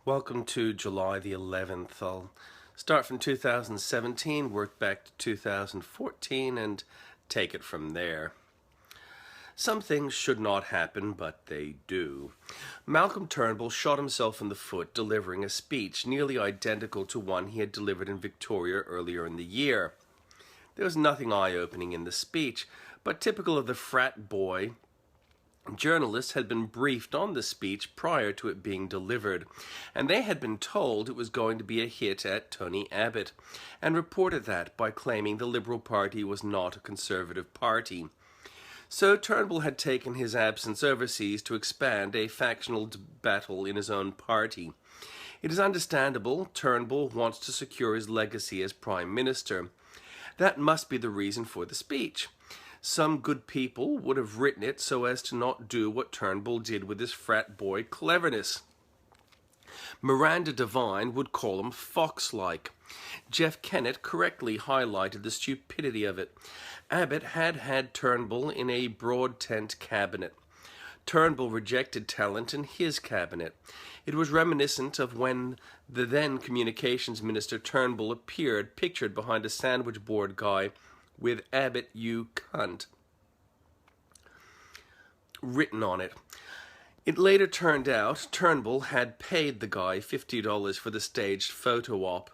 Welcome to July the 11th. I'll start from 2017, work back to 2014, and take it from there. Some things should not happen, but they do. Malcolm Turnbull shot himself in the foot delivering a speech nearly identical to one he had delivered in Victoria earlier in the year. There was nothing eye-opening in the speech, but typical of the frat boy, journalists had been briefed on the speech prior to it being delivered, and they had been told it was going to be a hit at Tony Abbott, and reported that by claiming the Liberal Party was not a Conservative party. So Turnbull had taken his absence overseas to expand a factional battle in his own party. It is understandable Turnbull wants to secure his legacy as Prime Minister. That must be the reason for the speech. Some good people would have written it so as to not do what Turnbull did with his frat boy cleverness. Miranda Devine would call him fox-like. Jeff Kennett correctly highlighted the stupidity of it. Abbott had Turnbull in a broad tent cabinet. Turnbull rejected talent in his cabinet. It was reminiscent of when the then Communications Minister Turnbull appeared pictured behind a sandwich board guy with "Abbott, you cunt" written on it. It later turned out Turnbull had paid the guy $50 for the staged photo op.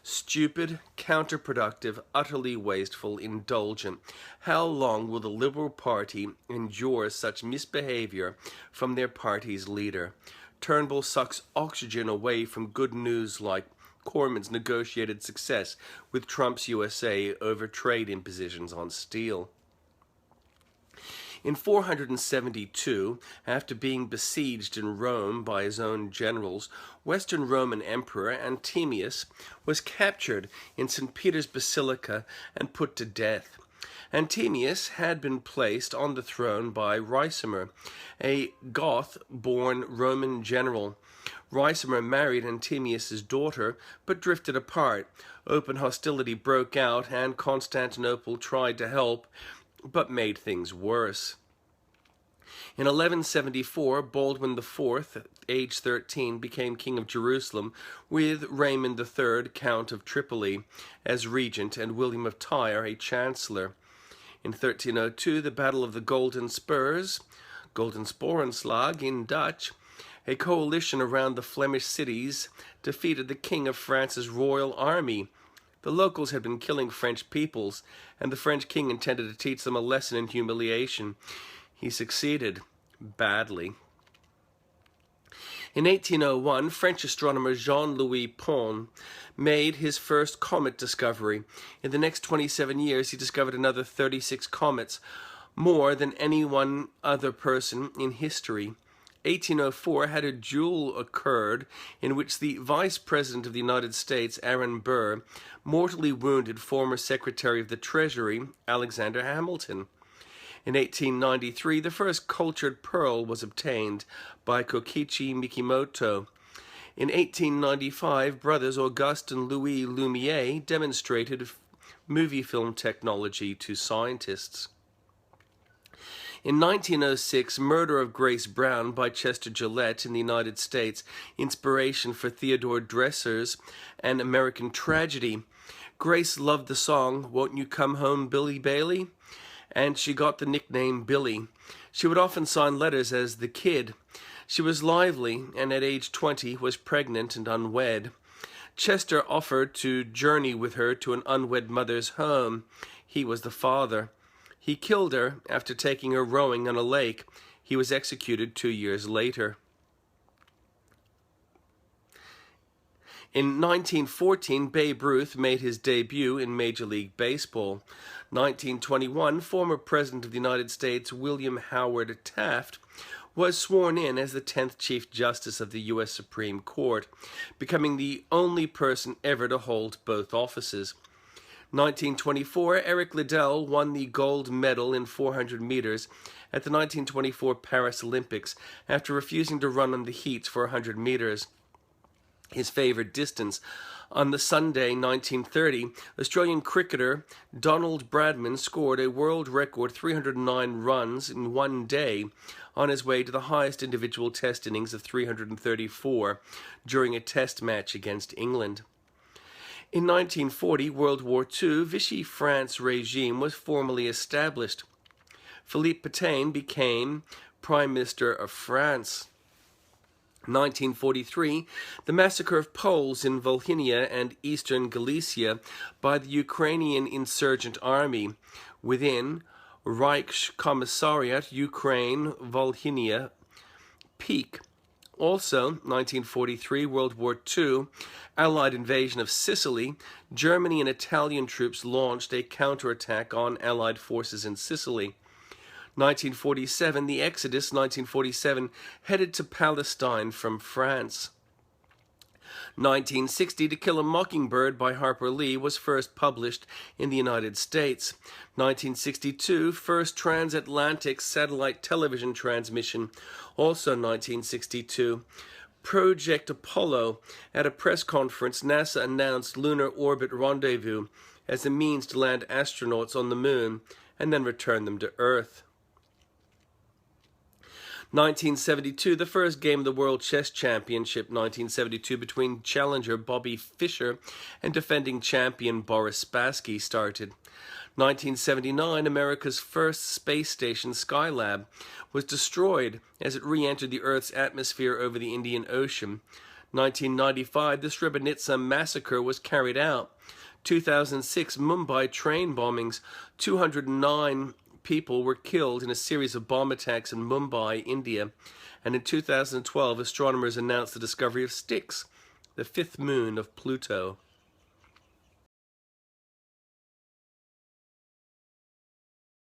Stupid, counterproductive, utterly wasteful, indulgent. How long will the Liberal Party endure such misbehaviour from their party's leader? Turnbull sucks oxygen away from good news like Cormann's negotiated success with Trump's USA over trade impositions on steel. In 472, after being besieged in Rome by his own generals, Western Roman Emperor Anthemius was captured in St. Peter's Basilica and put to death. Anthemius had been placed on the throne by Ricimer, a Goth-born Roman general. Ricimer married Anthemius' daughter, but drifted apart. Open hostility broke out, and Constantinople tried to help, but made things worse. In 1174, Baldwin IV, age 13, became king of Jerusalem, with Raymond III, Count of Tripoli, as regent, and William of Tyre, a chancellor. In 1302, the Battle of the Golden Spurs, Golden Sporenslag in Dutch, a coalition around the Flemish cities defeated the King of France's royal army. The locals had been killing French peoples, and the French king intended to teach them a lesson in humiliation. He succeeded badly. In 1801, French astronomer Jean-Louis Pons made his first comet discovery. In the next 27 years, he discovered another 36 comets, more than any one other person in history. 1804 had a duel occurred in which the Vice President of the United States, Aaron Burr, mortally wounded former Secretary of the Treasury, Alexander Hamilton. In 1893, the first cultured pearl was obtained by Kokichi Mikimoto. In 1895, brothers Auguste and Louis Lumiere demonstrated movie film technology to scientists. In 1906, Murder of Grace Brown by Chester Gillette in the United States, inspiration for Theodore Dreiser's An American Tragedy. Grace loved the song, "Won't You Come Home, Billy Bailey?" and she got the nickname Billy. She would often sign letters as the Kid. She was lively, and at age 20 was pregnant and unwed. Chester offered to journey with her to an unwed mother's home. He was the father. He killed her after taking her rowing on a lake. He was executed 2 years later. In 1914, Babe Ruth made his debut in Major League Baseball. 1921, former President of the United States William Howard Taft was sworn in as the 10th Chief Justice of the U.S. Supreme Court, becoming the only person ever to hold both offices. 1924, Eric Liddell won the gold medal in 400 meters at the 1924 Paris Olympics after refusing to run on the heats for 100 meters. his favourite distance. On the Sunday, 1930, Australian cricketer Donald Bradman scored a world record 309 runs in one day on his way to the highest individual test innings of 334 during a test match against England. In 1940, World War II, Vichy France regime was formally established. Philippe Pétain became Prime Minister of France. 1943, the massacre of Poles in Volhynia and eastern Galicia by the Ukrainian insurgent army within Reichskommissariat Ukraine Volhynia Peak. Also, 1943, World War II, Allied invasion of Sicily. Germany and Italian troops launched a counterattack on Allied forces in Sicily. 1947, the Exodus, 1947, headed to Palestine from France. 1960, To Kill a Mockingbird by Harper Lee was first published in the United States. 1962, first transatlantic satellite television transmission, also 1962. Project Apollo. At a press conference, NASA announced Lunar Orbit Rendezvous as a means to land astronauts on the moon and then return them to Earth. 1972, the first game of the World Chess Championship, 1972, between challenger Bobby Fischer and defending champion Boris Spassky started. 1979, America's first space station, Skylab, was destroyed as it re-entered the Earth's atmosphere over the Indian Ocean. 1995, the Srebrenica massacre was carried out. 2006, Mumbai train bombings, 209 people were killed in a series of bomb attacks in Mumbai, India. And in 2012, astronomers announced the discovery of Styx, the fifth moon of Pluto.